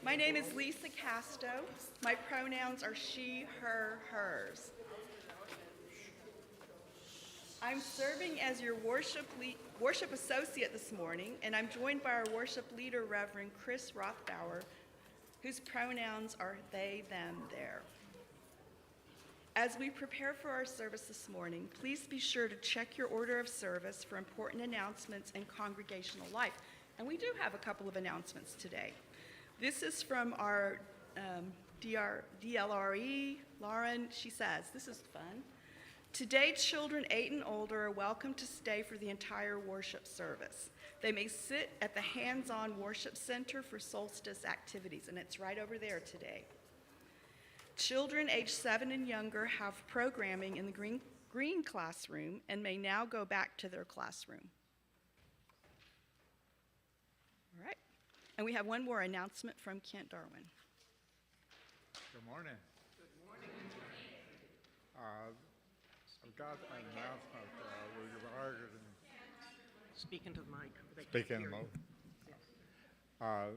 My name is Lisa Casto. My pronouns are she, her, hers. I'm serving as your worship associate this morning, and I'm joined by our worship leader, Reverend Chris Rothbauer, whose pronouns are they, them, their. As we prepare for our service this morning, please be sure to check your order of service for important announcements and congregational life. And we do have a couple of announcements today. This is from our DLRE, Lauren. She says, this is fun. Today, children 8 and older are welcome to stay for the entire worship service. They may sit at the hands-on worship center for solstice activities, and it's right over there today. Children age 7 and younger have programming in the green classroom and may now go back to their classroom. All right. And we have one more announcement from Kent Darwin. Good morning. Good morning. I've got an announcement regarding Speak into the mic. speaking of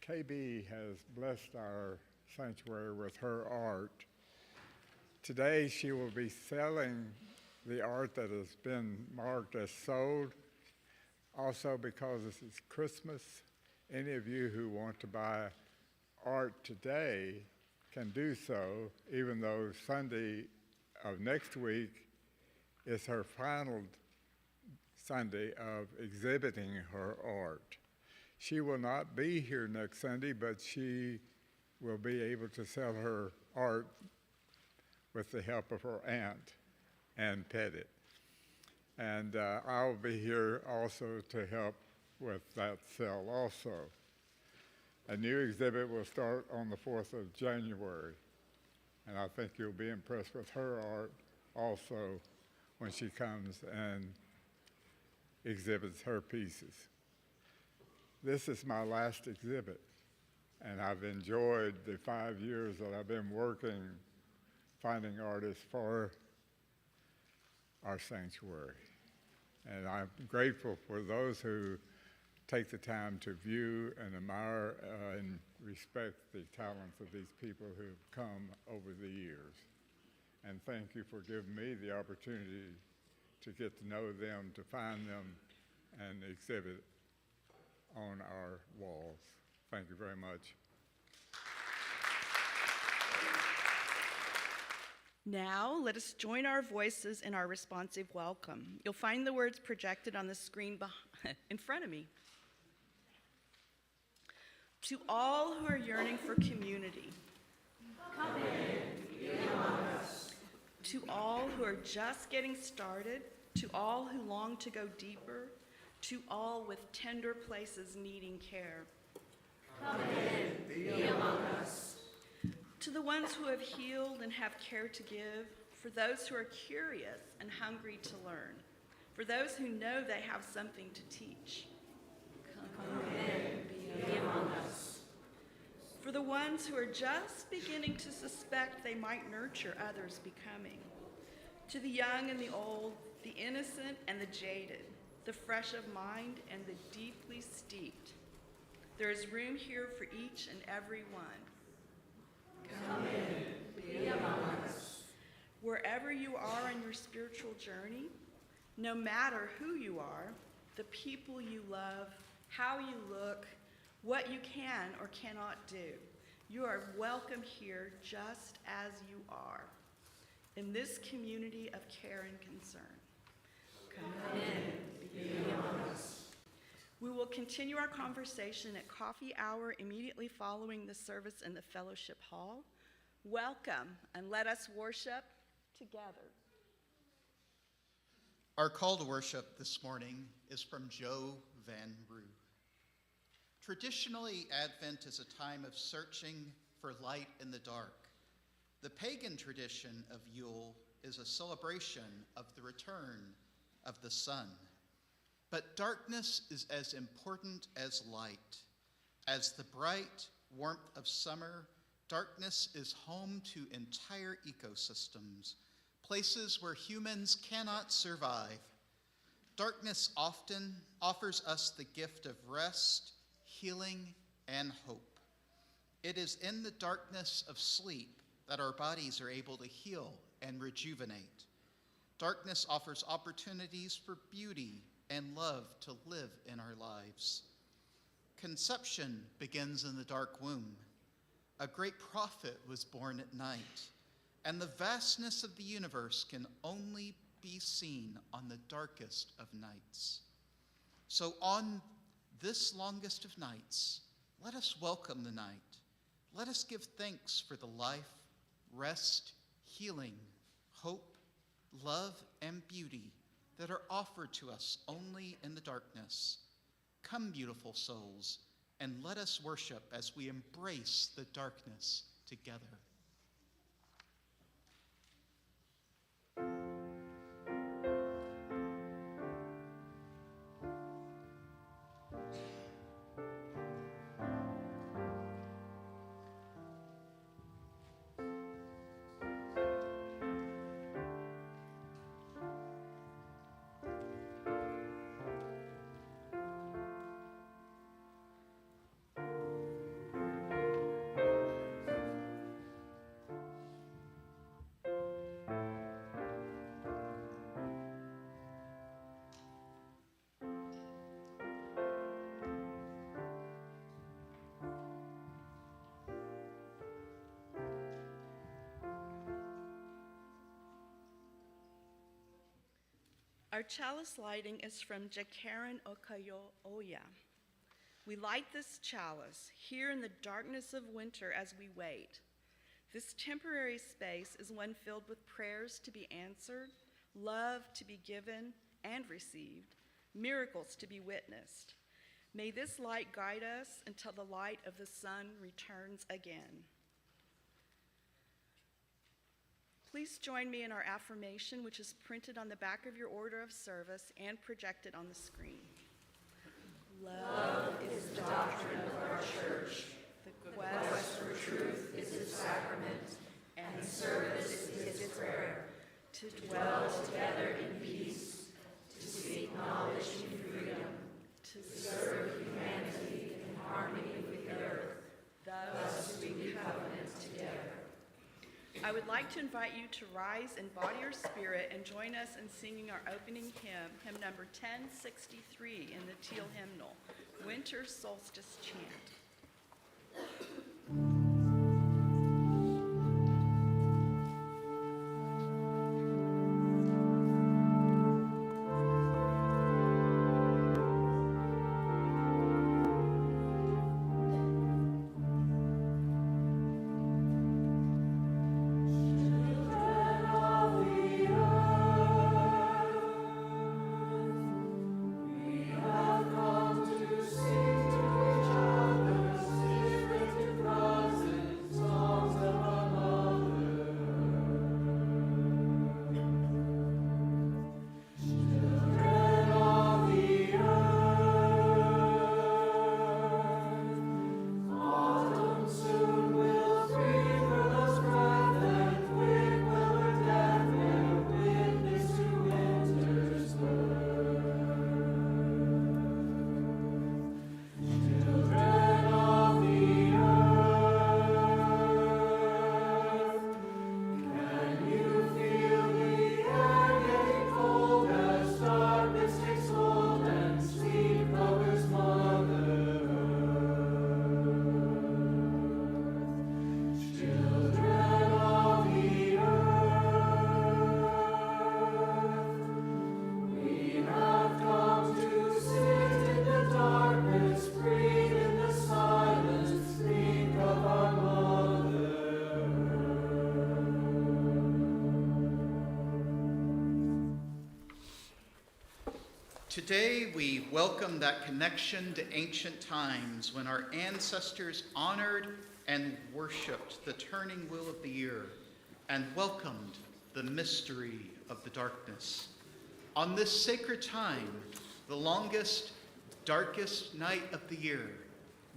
KB has blessed our sanctuary with her art. Today she will be selling the art that has been marked as sold. Also, because this is Christmas, any of you who want to buy art today can do so, even though Sunday of next week is her final Sunday of exhibiting her art. She will not be here next Sunday, but she will be able to sell her art with the help of her aunt, Ann Pettit. And I'll be here also to help with that sale also. A new exhibit will start on the 4th of January, and I think you'll be impressed with her art also when she comes and exhibits her pieces. This is my last exhibit, and I've enjoyed the 5 years that I've been working, finding artists for our sanctuary. And I'm grateful for those who take the time to view and admire and respect the talents of these people who've come over the years. And thank you for giving me the opportunity to get to know them, to find them, and exhibit on our walls. Thank you very much. Now, let us join our voices in our responsive welcome. You'll find the words projected on the screen in front of me. To all who are yearning for community, come in, be among us. To all who are just getting started, to all who long to go deeper, to all with tender places needing care, come in, be among us. To the ones who have healed and have care to give, for those who are curious and hungry to learn, for those who know they have something to teach, come in, be among us. For the ones who are just beginning to suspect they might nurture others becoming, to the young and the old, the innocent and the jaded, the fresh of mind and the deeply steeped, there is room here for each and every one. Come in, be among us. Wherever you are on your spiritual journey, no matter who you are, the people you love, how you look, what you can or cannot do, you are welcome here just as you are, in this community of care and concern. Come in, be among us. We will continue our conversation at coffee hour immediately following the service in the fellowship hall. Welcome, and let us worship together. Our call to worship this morning is from Joe Van Roo. Traditionally, Advent is a time of searching for light in the dark. The pagan tradition of Yule is a celebration of the return of the sun. But darkness is as important as light. As the bright warmth of summer, darkness is home to entire ecosystems, places where humans cannot survive. Darkness often offers us the gift of rest, healing, and hope. It is in the darkness of sleep that our bodies are able to heal and rejuvenate. Darkness offers opportunities for beauty and love to live in our lives. Conception begins in the dark womb. A great prophet was born at night, and the vastness of the universe can only be seen on the darkest of nights. So on this longest of nights, let us welcome the night. Let us give thanks for the life, rest, healing, hope, love, and beauty that are offered to us only in the darkness. Come, beautiful souls, and let us worship as we embrace the darkness together. Our chalice lighting is from Jakaran Okayo Oya. We light this chalice here in the darkness of winter as we wait. This temporary space is one filled with prayers to be answered, love to be given and received, miracles to be witnessed. May this light guide us until the light of the sun returns again. Please join me in our affirmation, which is printed on the back of your order of service and projected on the screen. Love is the doctrine of our church. The quest for truth is its sacrament, and service is its prayer. To dwell together in peace, to seek knowledge and freedom, to serve humanity in harmony with the earth. Thus we covenant together. I would like to invite you to rise in body or spirit and join us in singing our opening hymn, hymn number 1063 in the Teal Hymnal, Winter Solstice Chant. Today, we welcome that connection to ancient times when our ancestors honored and worshiped the turning wheel of the year and welcomed the mystery of the darkness. On this sacred time, the longest, darkest night of the year,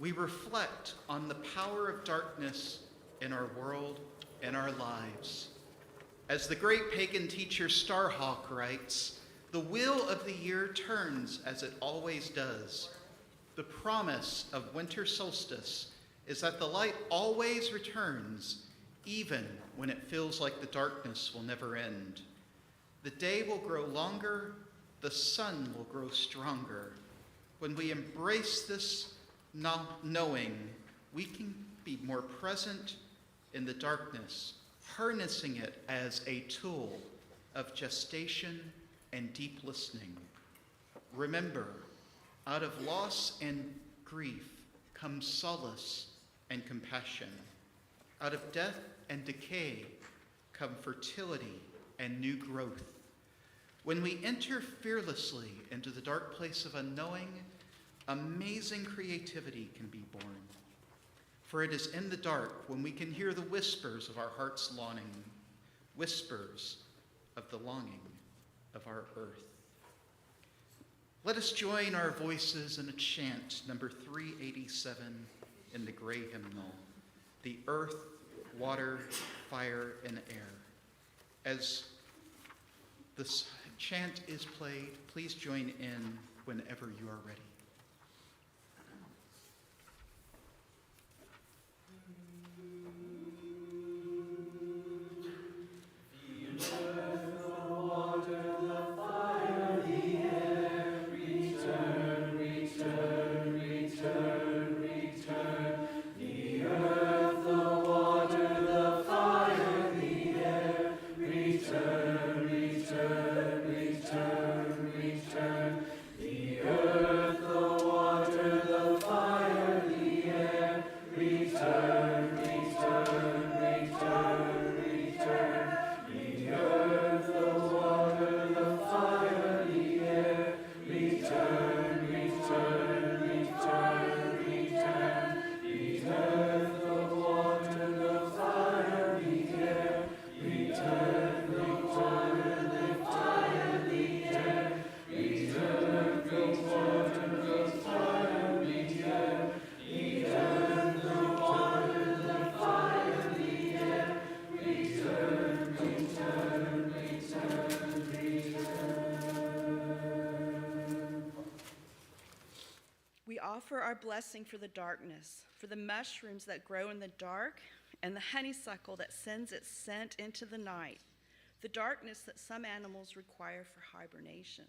we reflect on the power of darkness in our world and our lives. As the great pagan teacher Starhawk writes, the wheel of the year turns as it always does, The promise of winter solstice is that the light always returns, even when it feels like the darkness will never end. The day will grow longer, the sun will grow stronger. When we embrace this knowing, we can be more present in the darkness, harnessing it as a tool of gestation and deep listening. Remember, out of loss and grief comes solace and compassion. Out of death and decay come fertility and new growth. When we enter fearlessly into the dark place of unknowing, amazing creativity can be born. For it is in the dark when we can hear the whispers of our heart's longing, whispers of the longing of our earth. Let us join our voices in a chant, number 387 in the gray hymnal, the earth, water, fire, and air. As this chant is played, please join in whenever you are ready. Offer our blessing for the darkness, for the mushrooms that grow in the dark, and the honeysuckle that sends its scent into the night, the darkness that some animals require for hibernation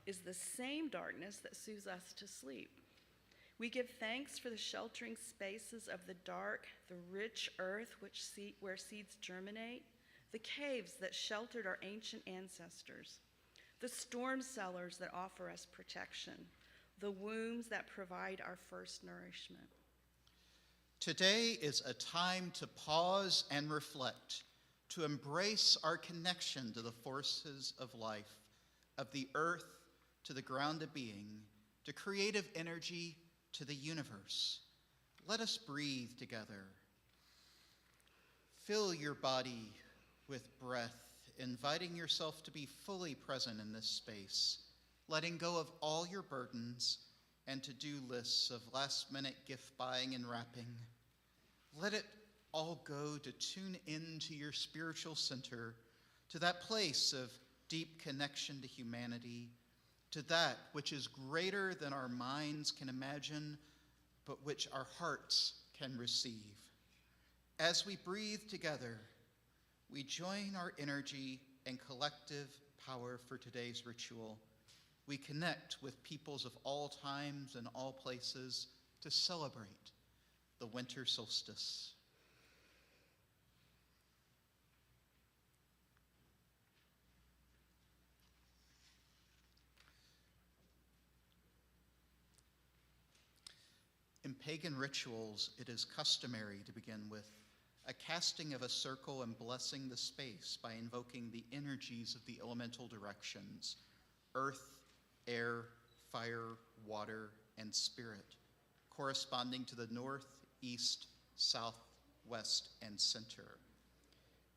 is the same darkness that soothes us to sleep. We give thanks for the sheltering spaces of the dark, the rich earth where seeds germinate, the caves that sheltered our ancient ancestors, the storm cellars that offer us protection, the wombs that provide our first nourishment. Today is a time to pause and reflect, to embrace our connection to the forces of life, of the earth to the ground of being, to creative energy to the universe. Let us breathe together. Fill your body with breath, inviting yourself to be fully present in this space, letting go of all your burdens and to-do lists of last-minute gift buying and wrapping. Let it all go to tune into your spiritual center, to that place of deep connection to humanity, to that which is greater than our minds can imagine, but which our hearts can receive. As we breathe together, we join our energy and collective power for today's ritual. We connect with peoples of all times and all places to celebrate the winter solstice. In pagan rituals, it is customary to begin with a casting of a circle and blessing the space by invoking the energies of the elemental directions, earth, air, fire, water, and spirit, corresponding to the north, east, south, west, and center.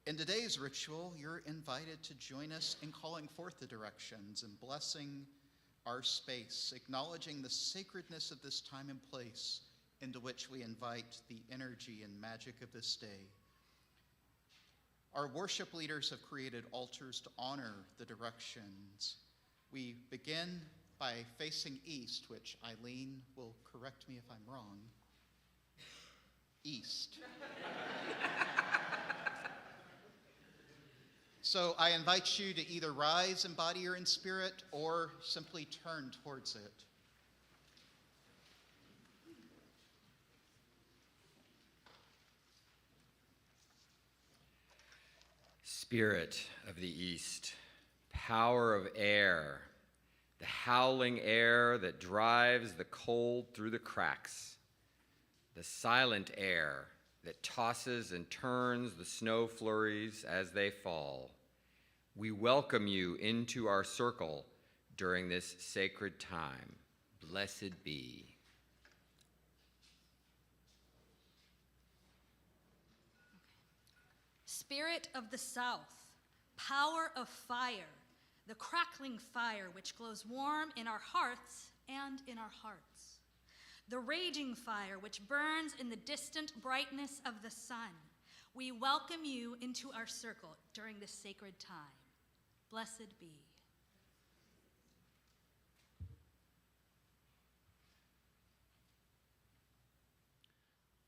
In today's ritual, you're invited to join us in calling forth the directions and blessing our space, acknowledging the sacredness of this time and place into which we invite the energy and magic of this day. Our worship leaders have created altars to honor the directions. We begin by facing east, which Eileen will correct me if I'm wrong. East. So I invite you to either rise in body or in spirit, or simply turn towards it. Spirit of the East, power of air, the howling air that drives the cold through the cracks, the silent air that tosses and turns the snow flurries as they fall. We welcome you into our circle during this sacred time. Blessed be. Spirit of the South, power of fire, the crackling fire which glows warm in our hearts and in our hearts. The raging fire which burns in the distant brightness of the sun. We welcome you into our circle during this sacred time. Blessed be.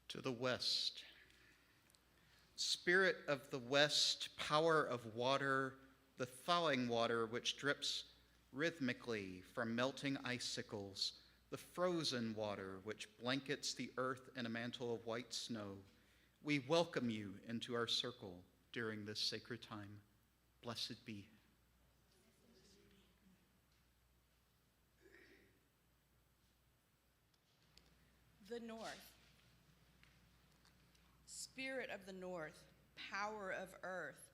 To the west. Spirit of the west, power of water, the thawing water which drips rhythmically from melting icicles, the frozen water which blankets the earth in a mantle of white snow. We welcome you into our circle during this sacred time. Blessed be. The north. Spirit of the north, power of earth,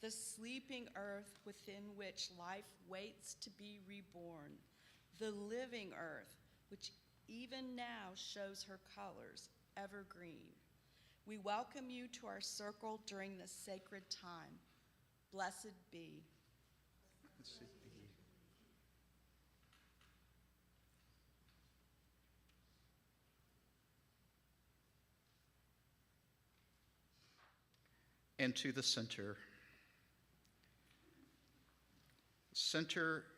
the sleeping earth within which life waits to be reborn, the living earth, which even now shows her colors, evergreen. We welcome you to our circle during this sacred time. Blessed be. Blessed be. And to the center.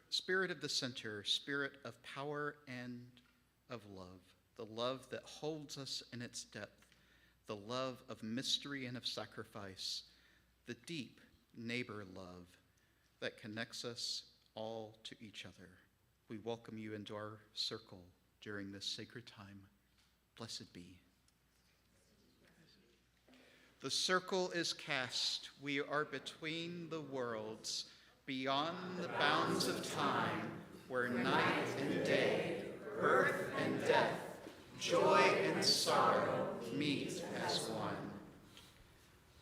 Spirit of the center, spirit of power and of love, the love that holds us in its depth, the love of mystery and of sacrifice, the deep neighbor love that connects us all to each other. We welcome you into our circle during this sacred time. Blessed be. The circle is cast. We are between the worlds, beyond the bounds of time, where night and day, birth and death, joy and sorrow meet as one.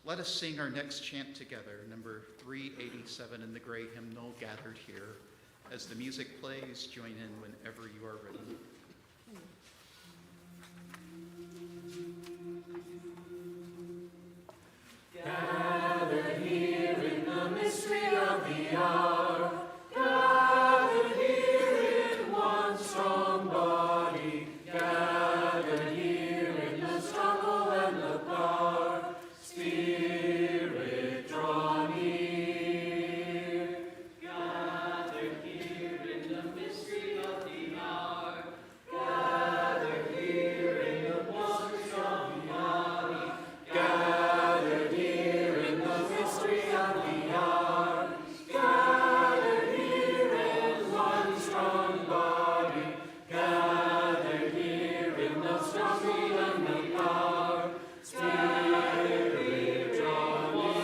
Let us sing our next chant together, number 387 in the gray hymnal, Gathered Here. As the music plays, join in whenever you are ready. Gathered here in the mystery of the hour, gathered here in one strong body, gathered here in the struggle and the power, Spirit draw near. Gathered here in the mystery of the hour, gathered here in the one strong body, gathered here in the mystery of the hour, gathered here in one strong body, gathered here in the struggle and the power, Spirit draw near.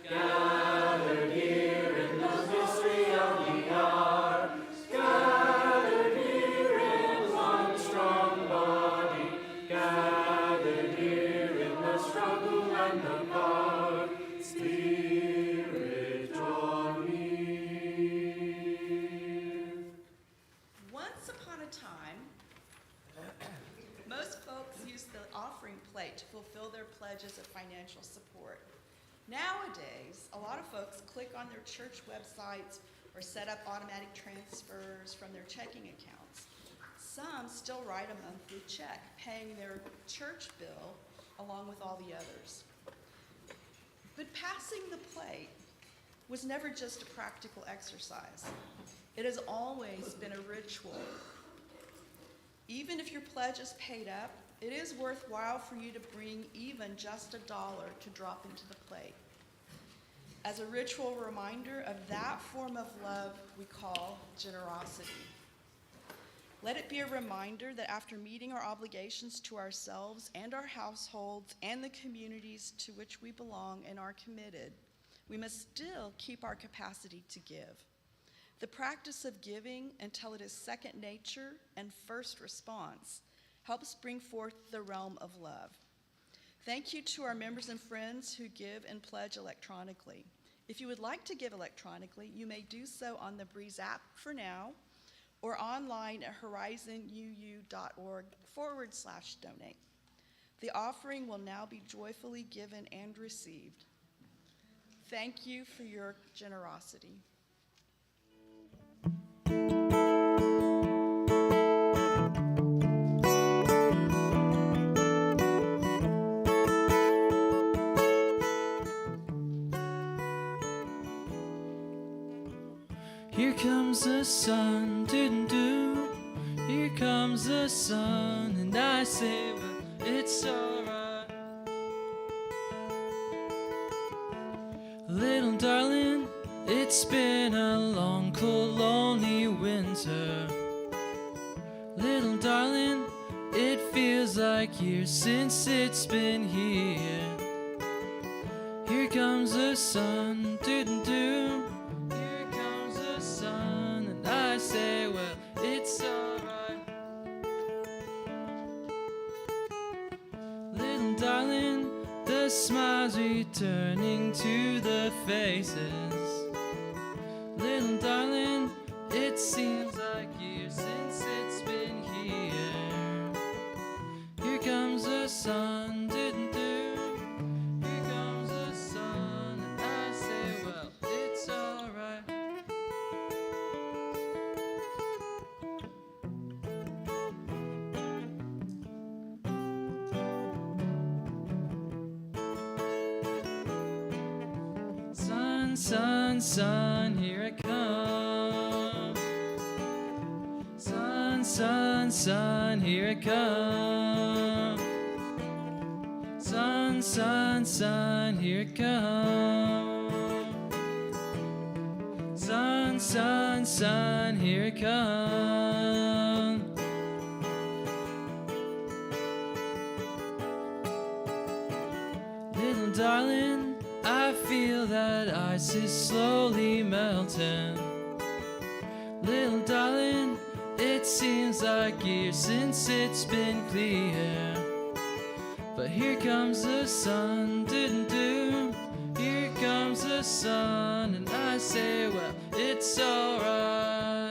Gathered here in the mystery of the hour, gathered here in one strong body, gathered here in the struggle and the power, Spirit draw near. Once upon a time, most folks used the offering plate to fulfill their pledges of financial support. Nowadays, a lot of folks click on their church websites or set up automatic transfers from their checking accounts. Some still write a monthly check, paying their church bill along with all the others. But passing the plate was never just a practical exercise. It has always been a ritual. Even if your pledge is paid up, it is worthwhile for you to bring even just $1 to drop into the plate, as a ritual reminder of that form of love we call generosity. Let it be a reminder that after meeting our obligations to ourselves and our households and the communities to which we belong and are committed, we must still keep our capacity to give. The practice of giving until it is second nature and first response helps bring forth the realm of love. Thank you to our members and friends who give and pledge electronically. If you would like to give electronically, you may do so on the Breeze app for now, or online at horizonuu.org/donate. The offering will now be joyfully given and received. Thank you for your generosity. Here comes the sun, doo-doo-doo. Here comes the sun, and I say, well, it's alright. Little darling, it's been a long, cold, lonely winter. Little darling, it feels like years since it's been here. Here comes the sun, doo-doo-doo. Here comes the sun, and I say, well, it's alright. Little darling, the smiles returning to the faces. Little darling, it seems like years since it's been here. Here comes the sun, doo-doo-doo. Here comes the sun, and I say, well, it's alright. Sun, sun, sun, here I come. Sun, sun, sun, here I come. Sun, sun, sun, here I come. Sun, sun, sun, here I come. Little darling, I feel that ice is slowly melting. Little darling, it seems like years since it's been clear. But here comes the sun, doo-doo-doo. Here comes the sun, and I say, well, it's alright.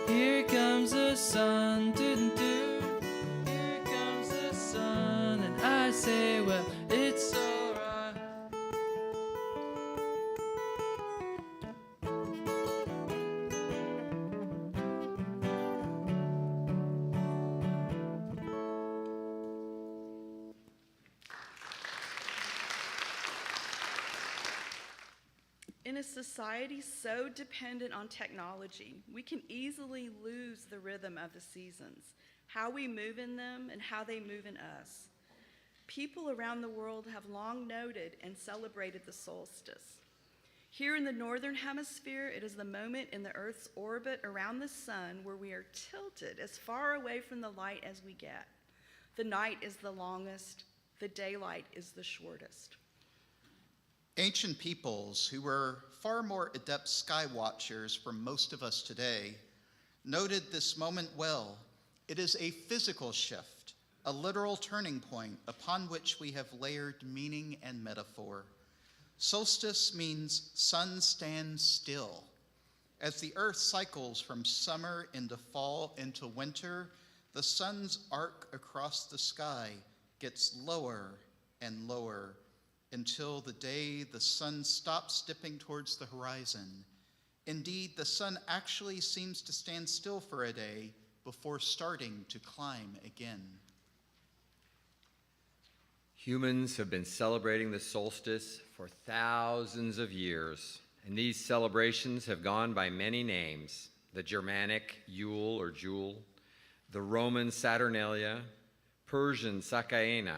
Here comes the sun, doo-doo-doo. Here comes the sun, and I say, well, it's alright. In a society so dependent on technology, we can easily lose the rhythm of the seasons, how we move in them and how they move in us. People around the world have long noted and celebrated the solstice. Here in the northern hemisphere, it is the moment in the Earth's orbit around the sun where we are tilted as far away from the light as we get. The night is the longest, the daylight is the shortest. Ancient peoples, who were far more adept sky watchers from most of us today, noted this moment well. It is a physical shift, a literal turning point upon which we have layered meaning and metaphor. Solstice means sun stands still. As the earth cycles from summer into fall into winter, the sun's arc across the sky gets lower and lower until the day the sun stops dipping towards the horizon. Indeed, the sun actually seems to stand still for a day before starting to climb again. Humans have been celebrating the solstice for thousands of years, and these celebrations have gone by many names: the Germanic Yule or Jule, the Roman Saturnalia, Persian Sakaena,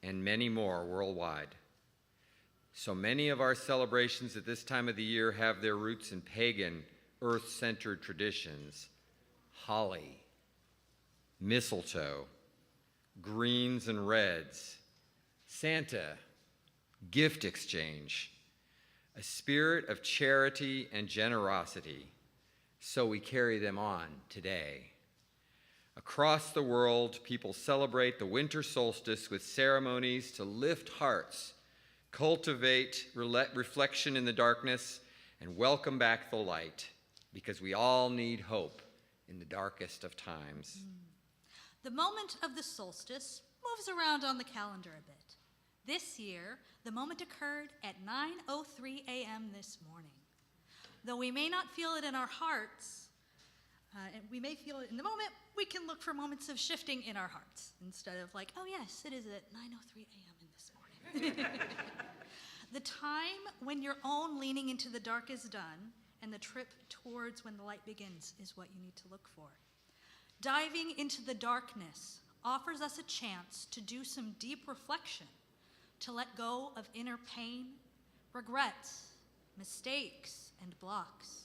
and many more worldwide. So many of our celebrations at this time of the year have their roots in pagan, earth-centered traditions: holly, mistletoe, greens and reds, Santa, gift exchange, a spirit of charity and generosity. So we carry them on today. Across the world, people celebrate the winter solstice with ceremonies to lift hearts, cultivate reflection in the darkness, and welcome back the light, because we all need hope in the darkest of times. The moment of the solstice moves around on the calendar a bit. This year, the moment occurred at 9:03 a.m. this morning. Though we may not feel it in our hearts, and we may feel it in the moment, we can look for moments of shifting in our hearts instead of like, oh yes, it is at 9:03 a.m. in this morning. The time when your own leaning into the dark is done and the trip towards when the light begins is what you need to look for. Diving into the darkness offers us a chance to do some deep reflection, to let go of inner pain, regrets, mistakes, and blocks.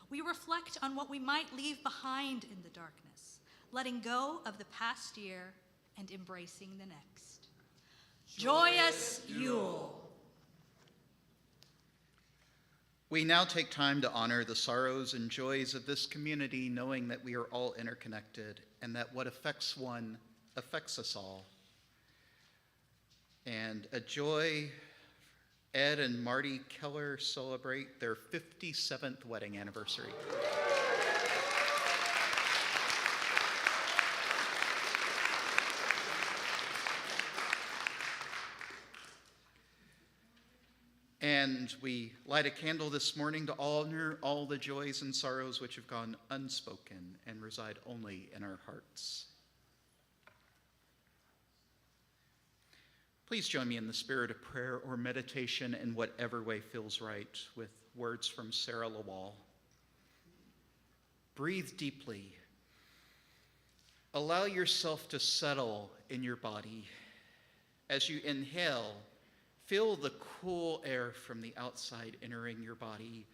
We reflect on what we might leave behind in the darkness, letting go of the past year and embracing the next. Joyous Yule! We now take time to honor the sorrows and joys of this community, knowing that we are all interconnected and that what affects one affects us all. And a joy, Ed and Marty Keller celebrate their 57th wedding anniversary. And we light a candle this morning to honor all the joys and sorrows which have gone unspoken and reside only in our hearts. Please join me in the spirit of prayer or meditation in whatever way feels right with words from Sarah Lawal. Breathe deeply. Allow yourself to settle in your body. As you inhale, feel the cool air from the outside entering your body,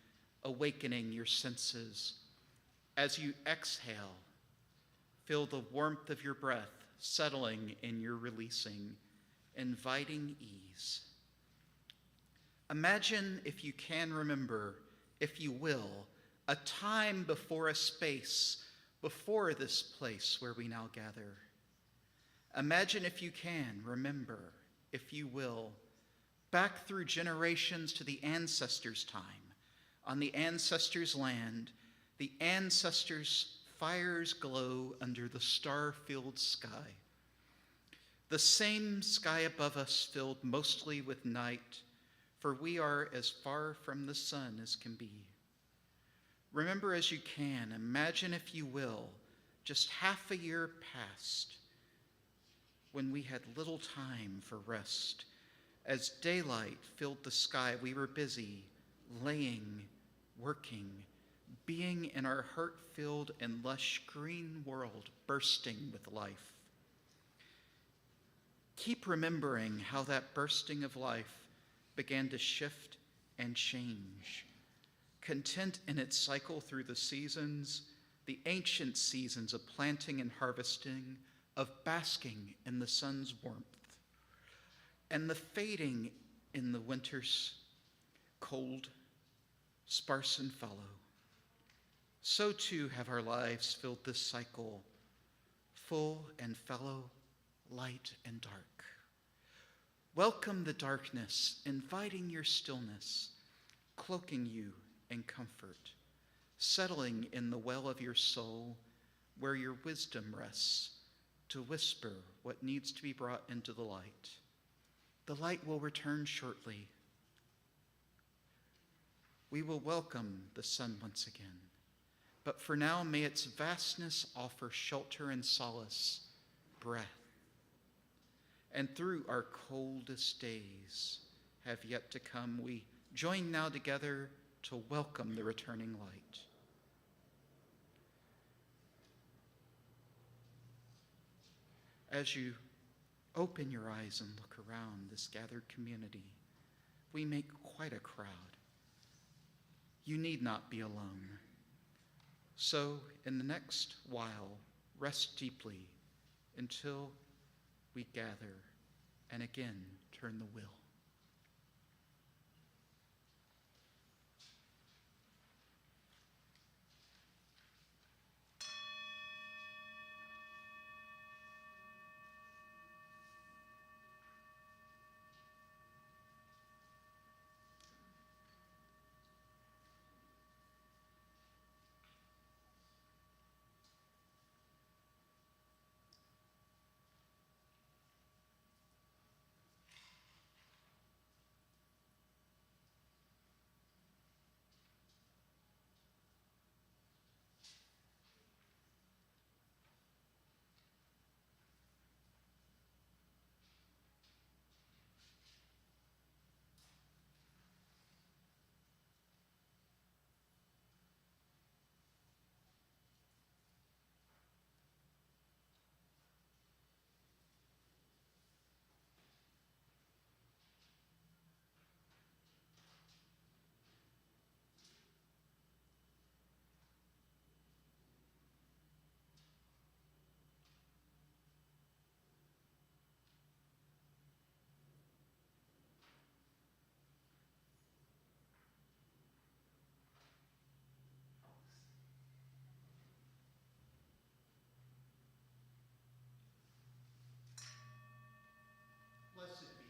awakening your senses. As you exhale, feel the warmth of your breath settling in your releasing, inviting ease. Imagine, if you can remember, if you will, a time before a space, before this place where we now gather. Imagine, if you can remember, if you will, back through generations to the ancestors' time, on the ancestors' land, the ancestors' fires glow under the star-filled sky. The same sky above us filled mostly with night, for we are as far from the sun as can be. Remember as you can, imagine if you will, just half a year past, when we had little time for rest. As daylight filled the sky, we were busy, laying, working, being in our heart-filled and lush green world, bursting with life. Keep remembering how that bursting of life began to shift and change. Content in its cycle through the seasons, the ancient seasons of planting and harvesting, of basking in the sun's warmth, and the fading in the winter's cold, sparse and fallow. So too have our lives filled this cycle, full and fallow, light and dark. Welcome the darkness, inviting your stillness, cloaking you in comfort, settling in the well of your soul where your wisdom rests to whisper what needs to be brought into the light. The light will return shortly. We will welcome the sun once again, but for now may its vastness offer shelter and solace, breath. and through our coldest days have yet to come, we join now together to welcome the returning light. As you open your eyes and look around this gathered community, we make quite a crowd. You need not be alone. So, in the next while, rest deeply until we gather and again turn the wheel. Blessed be.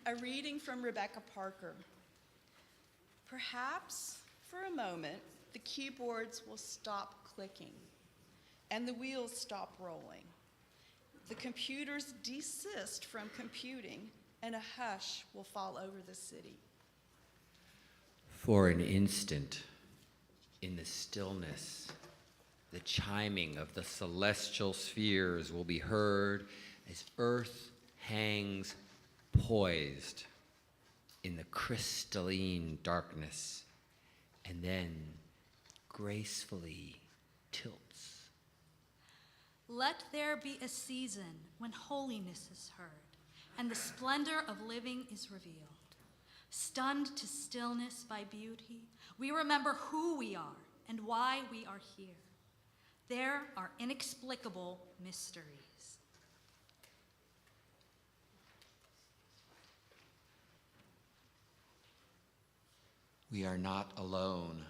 A reading from Rebecca Parker. Perhaps for a moment, the keyboards will stop clicking and the wheels stop rolling. The computers desist from computing and a hush will fall over the city. For an instant, in the stillness, the chiming of the celestial spheres will be heard as Earth hangs poised in the crystalline darkness, and then gracefully tilts. Let there be a season when holiness is heard, and the splendor of living is revealed. Stunned to stillness by beauty, we remember who we are and why we are here. There are inexplicable mysteries. We are not alone.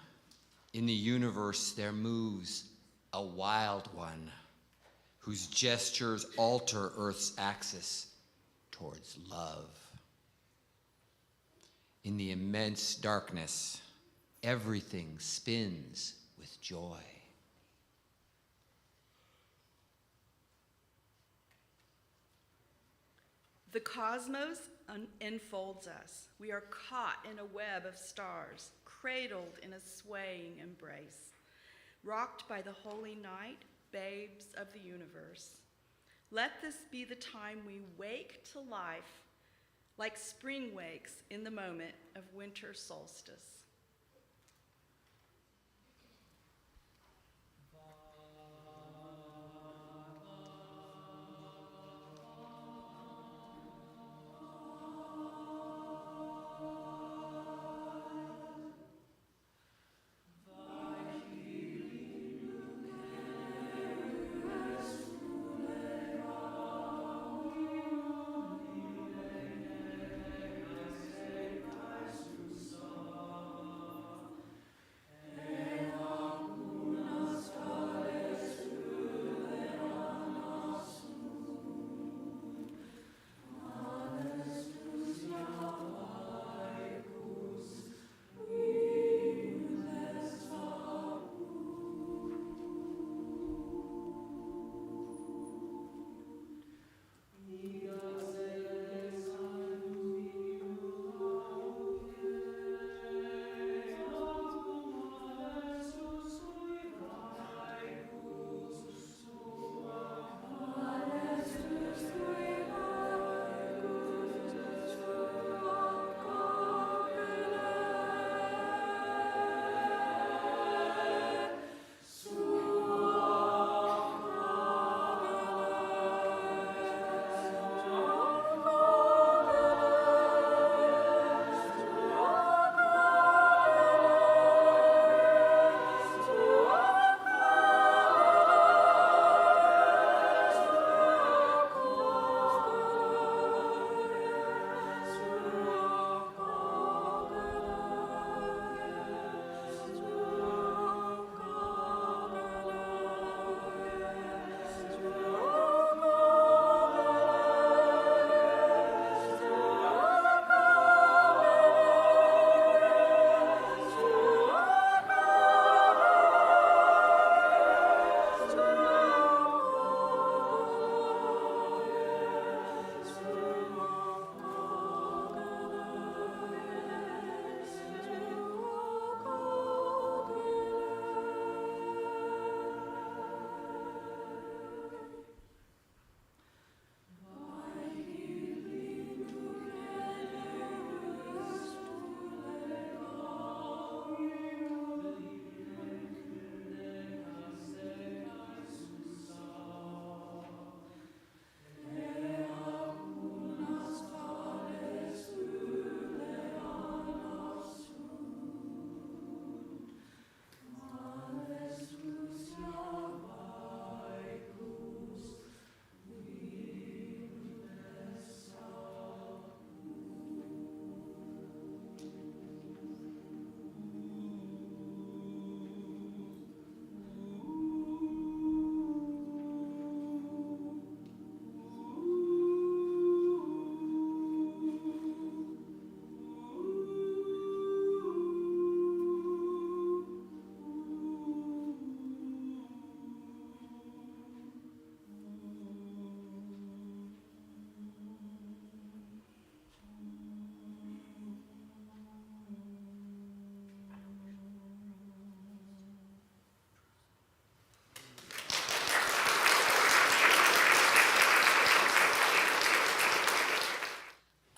In the universe there moves a wild one whose gestures alter Earth's axis towards love. In the immense darkness, everything spins with joy. The cosmos enfolds us. We are caught in a web of stars, cradled in a swaying embrace. Rocked by the holy night, babes of the universe. Let this be the time we wake to life like spring wakes in the moment of winter solstice.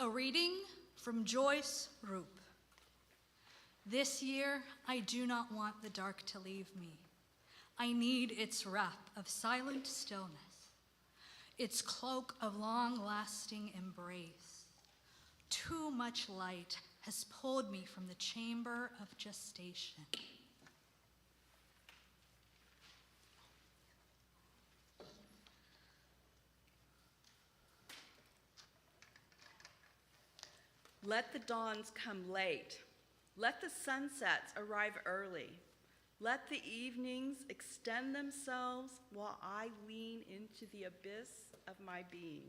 A reading from Joyce Roop. This year, I do not want the dark to leave me. I need its wrap of silent stillness, its cloak of long-lasting embrace. Too much light has pulled me from the chamber of gestation. Let the dawns come late. Let the sunsets arrive early. Let the evenings extend themselves while I lean into the abyss of my being.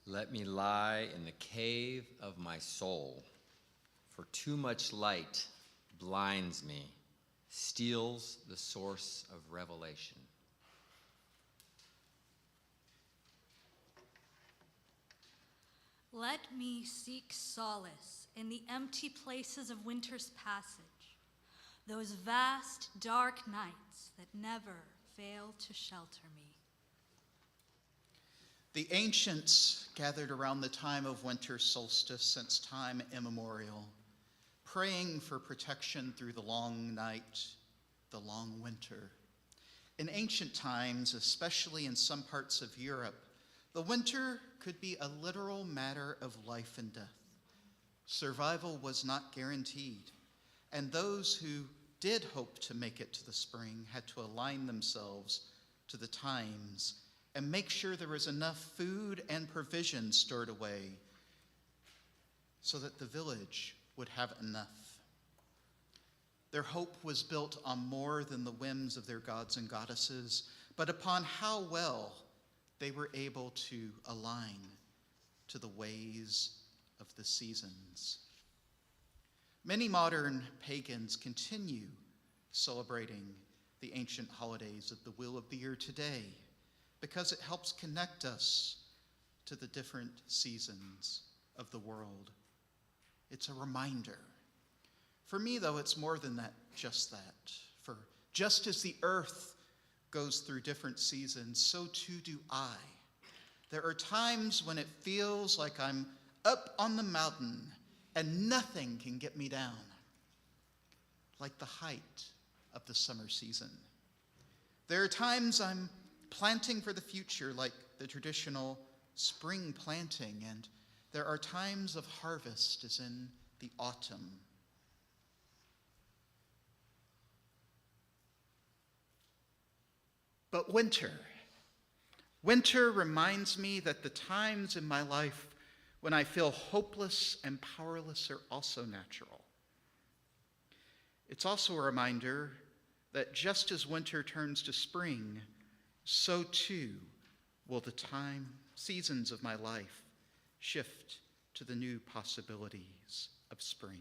Let me lie in the cave of my soul, for too much light blinds me, steals the source of revelation. Let me seek solace in the empty places of winter's passage, those vast, dark nights that never fail to shelter me. The ancients gathered around the time of winter solstice since time immemorial, praying for protection through the long night, the long winter. In ancient times, especially in some parts of Europe, the winter could be a literal matter of life and death. Survival was not guaranteed, and those who did hope to make it to the spring had to align themselves to the times and make sure there was enough food and provisions stored away so that the village would have enough. Their hope was built on more than the whims of their gods and goddesses, but upon how well they were able to align to the ways of the seasons. Many modern pagans continue celebrating the ancient holidays of the wheel of the year today because it helps connect us to the different seasons of the world. It's a reminder. For me, though, it's more than that, just that. For just as the earth goes through different seasons, so too do I. There are times when it feels like I'm up on the mountain and nothing can get me down, like the height of the summer season. There are times I'm planting for the future, like the traditional spring planting, and there are times of harvest, as in the autumn. But winter reminds me that the times in my life when I feel hopeless and powerless are also natural. It's also a reminder that just as winter turns to spring, so too will the seasons of my life shift to the new possibilities of spring.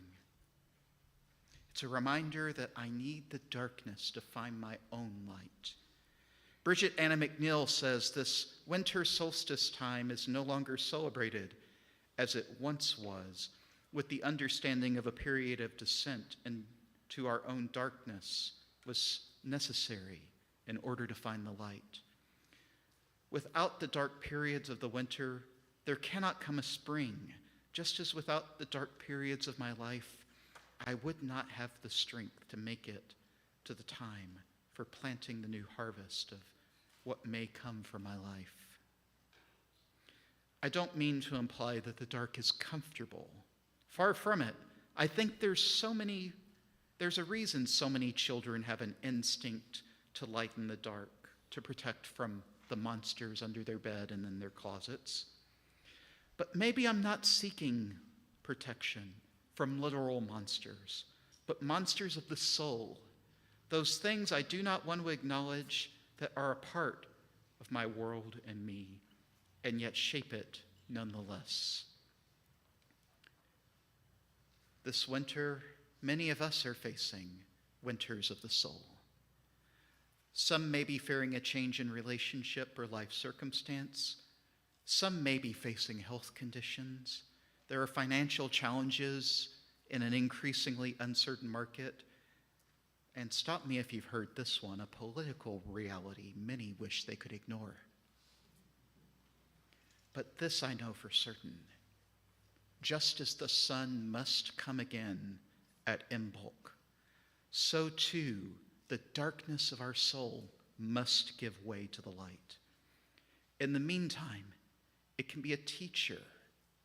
It's a reminder that I need the darkness to find my own light. Bridget Anna McNeil says this winter solstice time is no longer celebrated as it once was, with the understanding of a period of descent into our own darkness was necessary in order to find the light. Without the dark periods of the winter, there cannot come a spring, just as without the dark periods of my life, I would not have the strength to make it to the time for planting the new harvest of what may come for my life. I don't mean to imply that the dark is comfortable. Far from it. I think there's a reason so many children have an instinct to lighten the dark, to protect from the monsters under their bed and in their closets. But maybe I'm not seeking protection from literal monsters, but monsters of the soul, those things I do not want to acknowledge that are a part of my world and me, and yet shape it nonetheless. This winter, many of us are facing winters of the soul. Some may be fearing a change in relationship or life circumstance. Some may be facing health conditions. There are financial challenges in an increasingly uncertain market. And stop me if you've heard this one, a political reality many wish they could ignore. But this I know for certain. Just as the sun must come again at Imbolc, so too the darkness of our soul must give way to the light. In the meantime, it can be a teacher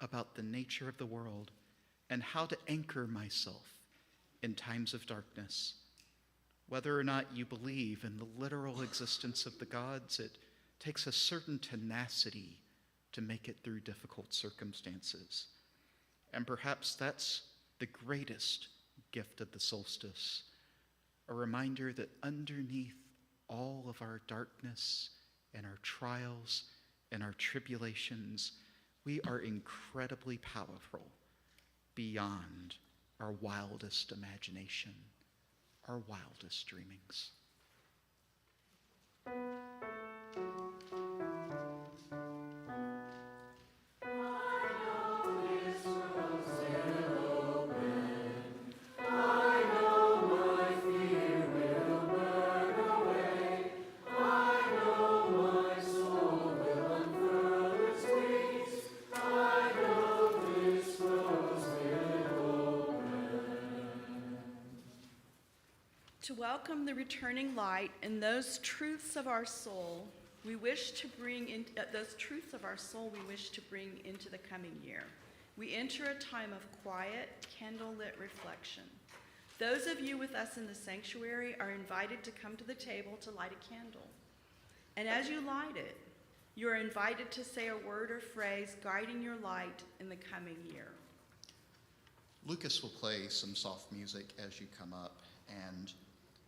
about the nature of the world and how to anchor myself in times of darkness. Whether or not you believe in the literal existence of the gods, it takes a certain tenacity to make it through difficult circumstances. And perhaps that's the greatest gift of the solstice, a reminder that underneath all of our darkness and our trials and our tribulations, we are incredibly powerful beyond our wildest imagination, our wildest dreamings. I know To welcome the returning light and those truths of our soul we wish to bring into the coming year. We enter a time of quiet, candlelit reflection. Those of you with us in the sanctuary are invited to come to the table to light a candle. And as you light it, you are invited to say a word or phrase guiding your light in the coming year. Lucas will play some soft music as you come up, and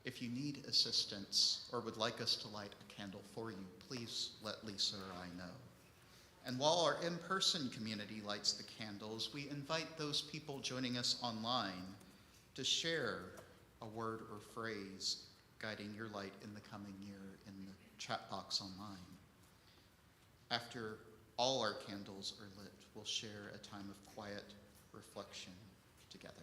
if you need assistance or would like us to light a candle for you, please let Lisa or I know. And while our in-person community lights the candles, we invite those people joining us online to share a word or phrase guiding your light in the coming year in the chat box online. After all our candles are lit, we'll share a time of quiet reflection together.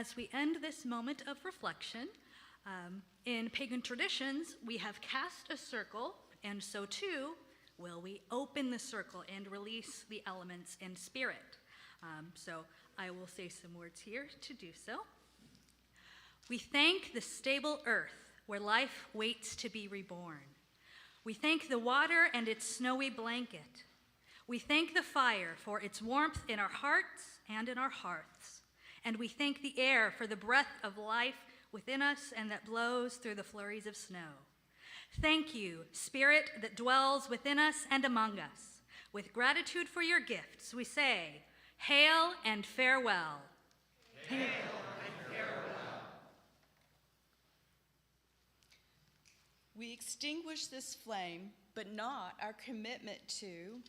as we end this moment of reflection, in pagan traditions, we have cast a circle, and so too will we open the circle and release the elements in spirit. So I will say some words here to do so. We thank the stable earth where life waits to be reborn. We thank the water and its snowy blanket. We thank the fire for its warmth in our hearts and in our hearths. And we thank the air for the breath of life within us and that blows through the flurries of snow. Thank you, Spirit that dwells within us and among us. With gratitude for your gifts, we say, hail and farewell. Hail and farewell. We extinguish this flame, but not our commitment to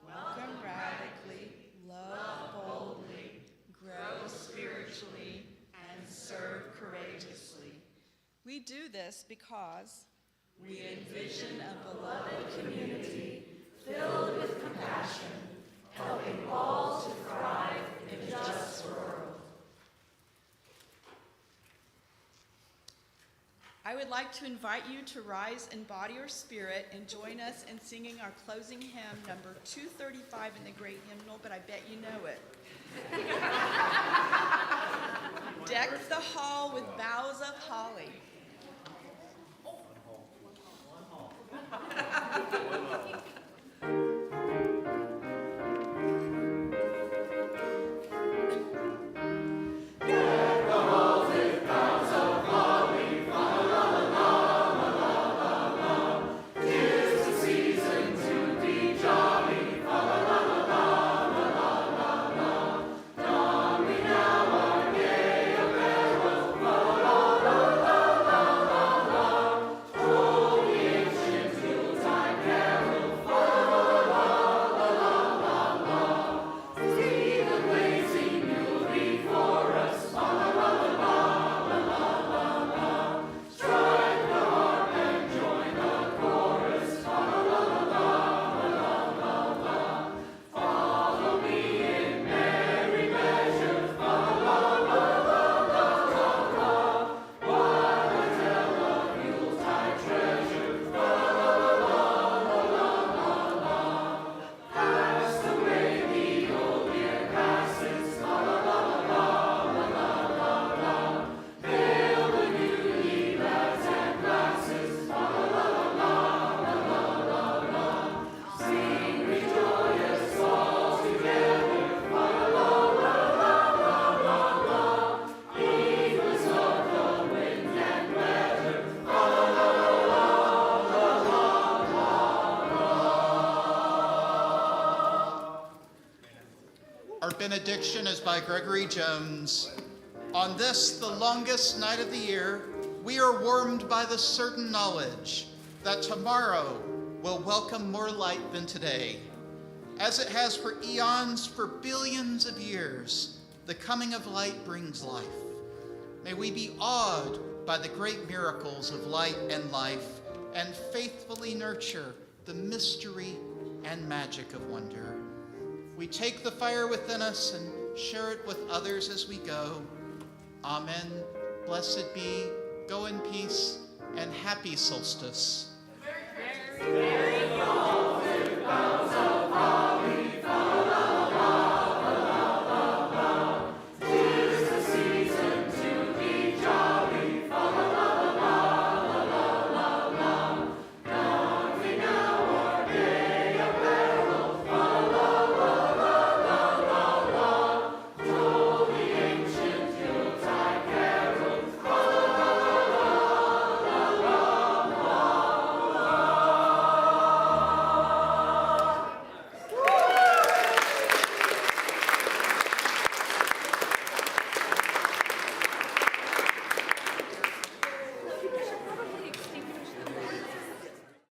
welcome radically, love boldly, grow spiritually, and serve courageously. We do this because we envision a beloved community filled with compassion, helping all to thrive in a just world. I would like to invite you to rise in body or spirit and join us in singing our closing hymn, number 235 in the Great Hymnal, but I bet you know it. Deck the hall with boughs of holly. Our benediction is by Gregory Jones. On this, the longest night of the year, we are warmed by the certain knowledge that tomorrow will welcome more light than today. As it has for eons, for billions of years, the coming of light brings life. May we be awed by the great miracles of light and life and faithfully nurture the mystery and magic of wonder. We take the fire within us and share it with others as we go. Amen. Blessed be. Go in peace and happy solstice. Very long.